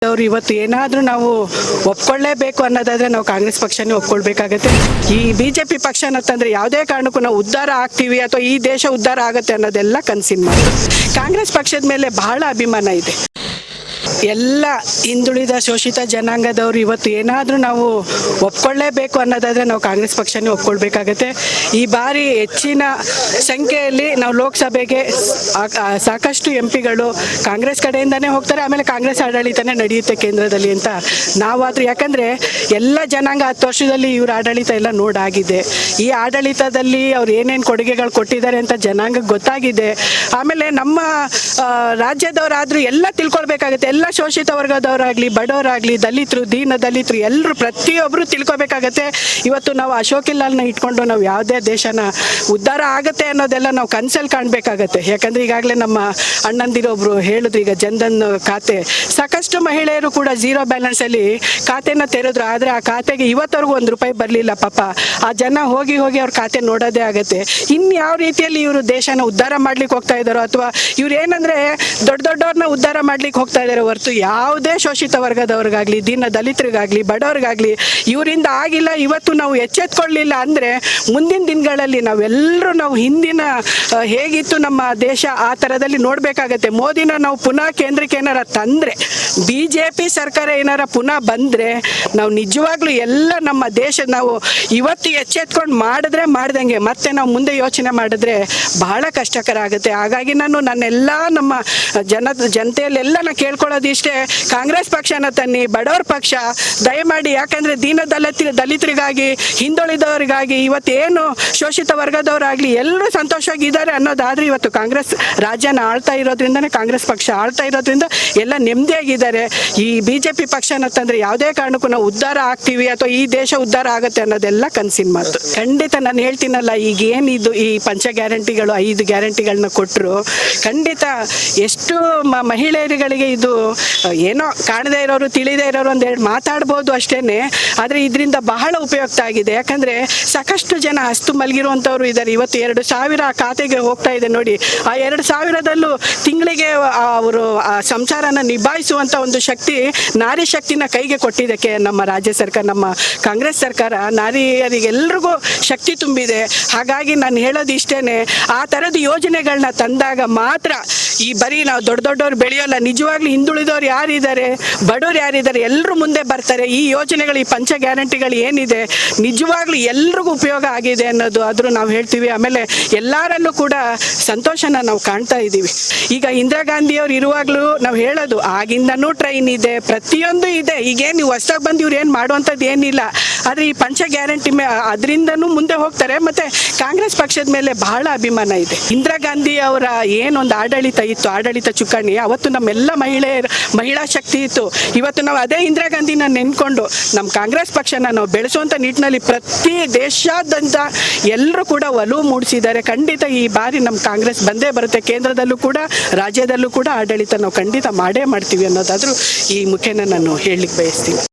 ಅವ್ರು ಇವತ್ತು ಏನಾದರೂ ನಾವು ಒಪ್ಕೊಳ್ಳೇಬೇಕು ಅನ್ನೋದಾದ್ರೆ ನಾವು ಕಾಂಗ್ರೆಸ್ ಪಕ್ಷನೇ ಒಪ್ಕೊಳ್ಬೇಕಾಗತ್ತೆ. ಈ ಬಿಜೆಪಿ ಪಕ್ಷ ಅನ್ನತ್ತಂದ್ರೆ ಯಾವುದೇ ಕಾರಣಕ್ಕೂ ನಾವು ಉದ್ಧಾರ ಆಗ್ತೀವಿ ಅಥವಾ ಈ ದೇಶ ಉದ್ಧಾರ ಆಗುತ್ತೆ ಅನ್ನೋದೆಲ್ಲ ಕನಸಿನ ಮಾತು. ಕಾಂಗ್ರೆಸ್ ಪಕ್ಷದ ಮೇಲೆ ಬಹಳ ಅಭಿಮಾನ ಇದೆ. ಎಲ್ಲ ಹಿಂದುಳಿದ ಶೋಷಿತ ಜನಾಂಗದವರು ಇವತ್ತು ಏನಾದರೂ ನಾವು ಒಪ್ಕೊಳ್ಳೇಬೇಕು ಅನ್ನೋದಾದ್ರೆ ನಾವು ಕಾಂಗ್ರೆಸ್ ಪಕ್ಷನೇ ಒಪ್ಕೊಳ್ಬೇಕಾಗತ್ತೆ. ಈ ಬಾರಿ ಹೆಚ್ಚಿನ ಸಂಖ್ಯೆಯಲ್ಲಿ ನಾವು ಲೋಕಸಭೆಗೆ ಸಾಕಷ್ಟು ಎಂಪಿಗಳು ಕಾಂಗ್ರೆಸ್ ಕಡೆಯಿಂದನೇ ಹೋಗ್ತಾರೆ. ಆಮೇಲೆ ಕಾಂಗ್ರೆಸ್ ಆಡಳಿತನೇ ನಡೆಯುತ್ತೆ ಕೇಂದ್ರದಲ್ಲಿ ಅಂತ ನಾವಾದರೂ, ಯಾಕಂದರೆ ಎಲ್ಲ ಜನಾಂಗ 10 ವರ್ಷದಲ್ಲಿ ಇವ್ರ ಆಡಳಿತ ಎಲ್ಲ ನೋಡಾಗಿದೆ. ಈ ಆಡಳಿತದಲ್ಲಿ ಅವ್ರು ಏನೇನು ಕೊಡುಗೆಗಳು ಕೊಟ್ಟಿದ್ದಾರೆ ಅಂತ ಜನಾಂಗಕ್ಕೆ ಗೊತ್ತಾಗಿದೆ. ಆಮೇಲೆ ನಮ್ಮ ರಾಜ್ಯದವರಾದರೂ ಎಲ್ಲ ತಿಳ್ಕೊಳ್ಬೇಕಾಗುತ್ತೆ. ಎಲ್ಲ ಶೋಷಿತ ವರ್ಗದವರಾಗಲಿ, ಬಡವರಾಗಲಿ, ದಲಿತರು, ದೀನ ದಲಿತರು ಎಲ್ಲರೂ ಪ್ರತಿಯೊಬ್ಬರು ತಿಳ್ಕೊಬೇಕಾಗತ್ತೆ. ಇವತ್ತು ನಾವು ಅಶೋಕ್ ಲಾಲ್ನ ಇಟ್ಕೊಂಡು ನಾವು ಯಾವುದೇ ದೇಶನ ಉದ್ಧಾರ ಆಗುತ್ತೆ ಅನ್ನೋದೆಲ್ಲ ನಾವು ಕನಸಲ್ಲಿ ಕಾಣಬೇಕಾಗತ್ತೆ. ಯಾಕಂದರೆ ಈಗಾಗಲೇ ನಮ್ಮ ಅಣ್ಣಂದಿರೊಬ್ಬರು ಹೇಳಿದ್ರು, ಈಗ ಜನ್ಧನ್ ಖಾತೆ ಸಾಕಷ್ಟು ಮಹಿಳೆಯರು ಕೂಡ ಝೀರೋ ಬ್ಯಾಲೆನ್ಸಲ್ಲಿ ಖಾತೆನ ತೆರೆದ್ರು. ಆದರೆ ಆ ಖಾತೆಗೆ ಇವತ್ತವರೆಗೂ ₹1 ಬರಲಿಲ್ಲ. ಪಾಪ ಆ ಜನ ಹೋಗಿ ಅವ್ರ ಖಾತೆ ನೋಡೋದೇ ಆಗುತ್ತೆ. ಇನ್ನು ಯಾವ ರೀತಿಯಲ್ಲಿ ಇವರು ದೇಶನ ಉದ್ಧಾರ ಮಾಡ್ಲಿಕ್ಕೆ ಹೋಗ್ತಾ ಇದ್ದಾರೋ, ಅಥವಾ ಇವ್ರು ಏನಂದರೆ ದೊಡ್ಡವ್ರನ್ನ ಉದ್ಧಾರ ಮಾಡ್ಲಿಕ್ಕೆ ಹೋಗ್ತಾ ಇದ್ದಾರೆ ಹೊರತು ಯಾವುದೇ ಶೋಷಿತ ವರ್ಗದವ್ರಿಗಾಗಲಿ, ದೀನ ದಲಿತರಿಗಾಗಲಿ, ಬಡವ್ರಿಗಾಗಲಿ ಇವರಿಂದ ಆಗಿಲ್ಲ. ಇವತ್ತು ನಾವು ಎಚ್ಚೆತ್ಕೊಳ್ಳಲಿಲ್ಲ ಅಂದರೆ ಮುಂದಿನ ದಿನಗಳಲ್ಲಿ ನಾವು ಹಿಂದಿನ ಹೇಗಿತ್ತು ನಮ್ಮ ದೇಶ ಆ ಥರದಲ್ಲಿ ನೋಡಬೇಕಾಗತ್ತೆ. ಮೋದಿನ ನಾವು ಪುನಃ ಕೇಂದ್ರಕ್ಕೆ ಏನಾರ ತಂದರೆ, BJP ಸರ್ಕಾರ ಏನಾರ ಪುನಃ ಬಂದರೆ ನಾವು ನಿಜವಾಗ್ಲೂ ಎಲ್ಲ ನಮ್ಮ ದೇಶ ನಾವು ಇವತ್ತು ಎಚ್ಚೆತ್ಕೊಂಡು ಮಾಡ್ದಂಗೆ ಮತ್ತೆ ನಾವು ಮುಂದೆ ಯೋಚನೆ ಮಾಡಿದ್ರೆ ಬಹಳ ಕಷ್ಟಕರ ಆಗುತ್ತೆ. ಹಾಗಾಗಿ ನನ್ನೆಲ್ಲ ನಮ್ಮ ಜನತೆಯಲ್ಲೆಲ್ಲ ನಾನು ಕೇಳ್ಕೊಳ್ಳೋದಿಷ್ಟೇ, ಕಾಂಗ್ರೆಸ್ ಪಕ್ಷನ ತನ್ನಿ, ಬಡವರ ಪಕ್ಷ ದಯಮಾಡಿ. ಯಾಕಂದರೆ ದೀನ ದಲಿತರಿಗಾಗಿ, ಹಿಂದುಳಿದವರಿಗಾಗಿ, ಇವತ್ತೇನು ಶೋಷಿತ ವರ್ಗದವರಾಗಲಿ ಎಲ್ಲರೂ ಸಂತೋಷವಾಗಿದ್ದಾರೆ ಅನ್ನೋದಾದರೆ ಇವತ್ತು ಕಾಂಗ್ರೆಸ್ ರಾಜ್ಯನ ಆಳ್ತಾ ಇರೋದ್ರಿಂದನೇ, ಕಾಂಗ್ರೆಸ್ ಪಕ್ಷ ಆಳ್ತಾ ಇರೋದ್ರಿಂದ ಎಲ್ಲ ನೆಮ್ಮದಿಯಾಗಿದ್ದಾರೆ. ಈ BJP ಪಕ್ಷ ಅನ್ನತ್ತಂದ್ರೆ ಯಾವುದೇ ಕಾರಣಕ್ಕೂ ನಾವು ಉದ್ಧಾರ ಆಗ್ತೀವಿ ಅಥವಾ ಈ ದೇಶ ಉದ್ಧಾರ ಆಗುತ್ತೆ ಅನ್ನೋದೆಲ್ಲ ಕನಸಿನ ಮಾತು. ಖಂಡಿತ ನಾನು ಹೇಳ್ತೀನಲ್ಲ, ಈಗ ಏನಿದು ಈ ಪಂಚ ಗ್ಯಾರಂಟಿಗಳು 5 ಗ್ಯಾರಂಟಿಗಳನ್ನ ಕೊಟ್ಟರು, ಖಂಡಿತ ಎಷ್ಟು ಮಹಿಳೆಯರುಗಳಿಗೆ ಇದು ಏನೋ ಕಾಣದೇ ಇರೋರು, ತಿಳಿದೇ ಇರೋರು ಒಂದೆರಡು ಮಾತಾಡ್ಬೋದು ಅಷ್ಟೇನೆ. ಆದರೆ ಇದರಿಂದ ಬಹಳ ಉಪಯುಕ್ತ ಆಗಿದೆ. ಯಾಕಂದರೆ ಸಾಕಷ್ಟು ಜನ ಹಸ್ತು ಮಲಗಿರುವಂಥವ್ರು ಇದ್ದಾರೆ. ಇವತ್ತು 2,000 ಖಾತೆಗೆ ಹೋಗ್ತಾ ಇದೆ ನೋಡಿ. ಆ 2,000ದಲ್ಲೂ ತಿಂಗಳಿಗೆ ಅವರು ಆ ಸಂಸಾರನ ನಿಭಾಯಿಸುವಂಥ ಒಂದು ಶಕ್ತಿ, ನಾರಿ ಶಕ್ತಿನ ಕೈಗೆ ಕೊಟ್ಟಿದೆ ನಮ್ಮ ರಾಜ್ಯ ಸರ್ಕಾರ, ನಮ್ಮ ಕಾಂಗ್ರೆಸ್ ಸರ್ಕಾರ ನಾರಿಯರಿಗೆಲ್ರಿಗೂ ಶಕ್ತಿ ತುಂಬಿದೆ. ಹಾಗಾಗಿ ನಾನು ಹೇಳೋದು ಇಷ್ಟೇನೆ, ಆ ಥರದ ಯೋಜನೆಗಳನ್ನ ತಂದಾಗ ಮಾತ್ರ ಈ ಬರೀ ನಾವು ದೊಡ್ಡವ್ರು ಬೆಳೆಯೋಲ್ಲ. ನಿಜವಾಗ್ಲೂ ಹಿಂದುಳಿದವ್ರು ಯಾರಿದ್ದಾರೆ, ಬಡವ್ರು ಯಾರಿದ್ದಾರೆ, ಎಲ್ಲರೂ ಮುಂದೆ ಬರ್ತಾರೆ. ಈ ಯೋಜನೆಗಳು, ಈ ಪಂಚ ಗ್ಯಾರಂಟಿಗಳು ಏನಿದೆ ನಿಜವಾಗ್ಲೂ ಎಲ್ರಿಗೂ ಉಪಯೋಗ ಆಗಿದೆ ಅನ್ನೋದು ಆದರೂ ನಾವು ಹೇಳ್ತೀವಿ. ಆಮೇಲೆ ಎಲ್ಲರಲ್ಲೂ ಕೂಡ ಸಂತೋಷನ ನಾವು ಕಾಣ್ತಾ ಇದ್ದೀವಿ. ಈಗ ಇಂದಿರಾ ಗಾಂಧಿ ಅವ್ರು ಇರುವಾಗಲೂ ನಾವು ಹೇಳೋದು, ಆಗಿಂದನೂ ಟ್ರೈನ್ ಇದೆ, ಪ್ರತಿಯೊಂದು ಇದೆ. ಈಗೇನು ನೀವು ಹೊಸದಾಗಿ ಬಂದು ಇವ್ರು ಏನು ಮಾಡುವಂಥದ್ದು ಏನಿಲ್ಲ. ಆದರೆ ಈ ಪಂಚ ಗ್ಯಾರಂಟಿ ಅದರಿಂದನೂ ಮುಂದೆ ಹೋಗ್ತಾರೆ. ಮತ್ತು ಕಾಂಗ್ರೆಸ್ ಪಕ್ಷದ ಮೇಲೆ ಬಹಳ ಅಭಿಮಾನ ಇದೆ. ಇಂದಿರಾ ಗಾಂಧಿ ಅವರ ಏನೊಂದು ಆಡಳಿತ ಇತ್ತು, ಆಡಳಿತ ಚುಕ್ಕಾಣಿ, ಅವತ್ತು ನಮ್ಮೆಲ್ಲ ಮಹಿಳಾ ಶಕ್ತಿ ಇತ್ತು. ಇವತ್ತು ನಾವು ಅದೇ ಇಂದಿರಾ ಗಾಂಧಿನ ನೆನ್ಕೊಂಡು ನಮ್ಮ ಕಾಂಗ್ರೆಸ್ ಪಕ್ಷನ ನಾವು ಬೆಳೆಸುವಂಥ ನಿಟ್ಟಿನಲ್ಲಿ ಪ್ರತಿ ದೇಶಾದ್ಯಂತ ಎಲ್ಲರೂ ಕೂಡ ಒಲವು ಮೂಡಿಸಿದ್ದಾರೆ. ಖಂಡಿತ ಈ ಬಾರಿ ನಮ್ಮ ಕಾಂಗ್ರೆಸ್ ಬಂದೇ ಬರುತ್ತೆ. ಕೇಂದ್ರದಲ್ಲೂ ಕೂಡ ರಾಜ್ಯದಲ್ಲೂ ಕೂಡ ಆಡಳಿತ ನಾವು ಖಂಡಿತ ಮಾಡೇ ಮಾಡ್ತೀವಿ ಅನ್ನೋದಾದರೂ ಈ ಮುಖೇನ ನಾನು ಹೇಳಲಿಕ್ಕೆ ಬಯಸ್ತೀನಿ.